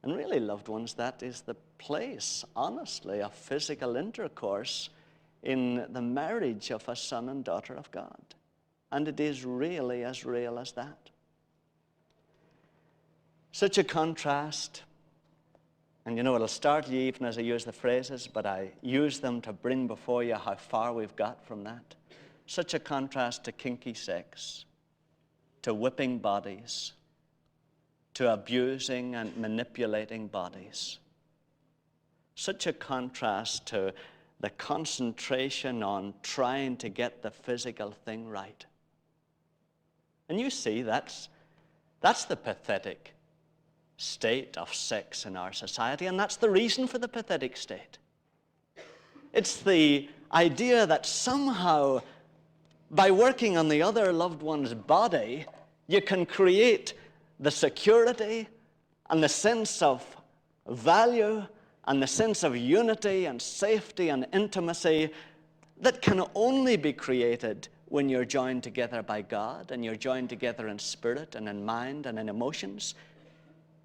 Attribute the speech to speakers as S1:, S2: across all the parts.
S1: And really, loved ones, that is the place, honestly, of physical intercourse in the marriage of a son and daughter of God. And it is really as real as that. Such a contrast. And you know, it'll startle you even as I use the phrases, but I use them to bring before you how far we've got from that. Such a contrast to kinky sex, to whipping bodies, to abusing and manipulating bodies. Such a contrast to the concentration on trying to get the physical thing right. And you see, that's the pathetic state of sex in our society, and that's the reason for the pathetic state. It's the idea that somehow, by working on the other loved one's body, you can create the security and the sense of value and the sense of unity and safety and intimacy that can only be created when you're joined together by God and you're joined together in spirit and in mind and in emotions.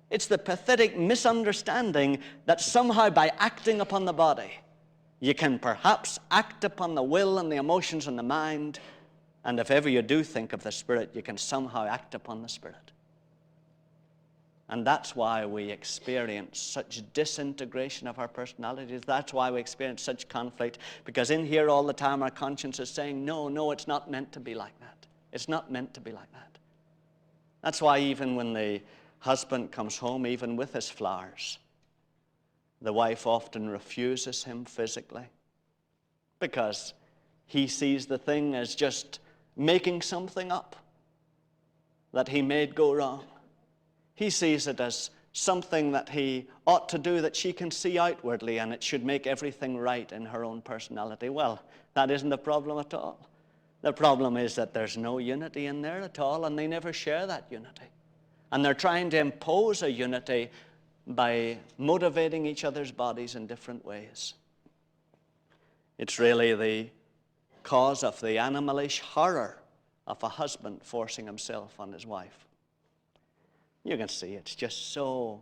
S1: It's the pathetic misunderstanding that somehow by acting upon the body, you can perhaps act upon the will and the emotions and the mind, and if ever you do think of the spirit, you can somehow act upon the spirit. And that's why we experience such disintegration of our personalities. That's why we experience such conflict, because in here all the time our conscience is saying, no, it's not meant to be like that. It's not meant to be like that. That's why even when the husband comes home, even with his flowers, the wife often refuses him physically, because he sees the thing as just making something up that he made go wrong. He sees it as something that he ought to do that she can see outwardly, and it should make everything right in her own personality. Well, that isn't the problem at all. The problem is that there's no unity in there at all, and they never share that unity. And they're trying to impose a unity by motivating each other's bodies in different ways. It's really the cause of the animalish horror of a husband forcing himself on his wife. You can see it's so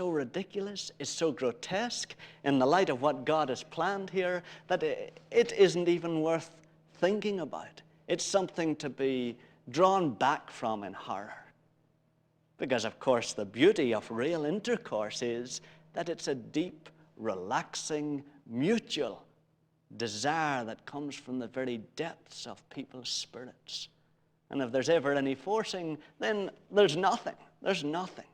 S1: ridiculous, it's so grotesque in the light of what God has planned here that it isn't even worth thinking about. It's something to be drawn back from in horror. Because, of course, the beauty of real intercourse is that it's a deep, relaxing, mutual desire that comes from the very depths of people's spirits. And if there's ever any forcing, then there's nothing. There's nothing.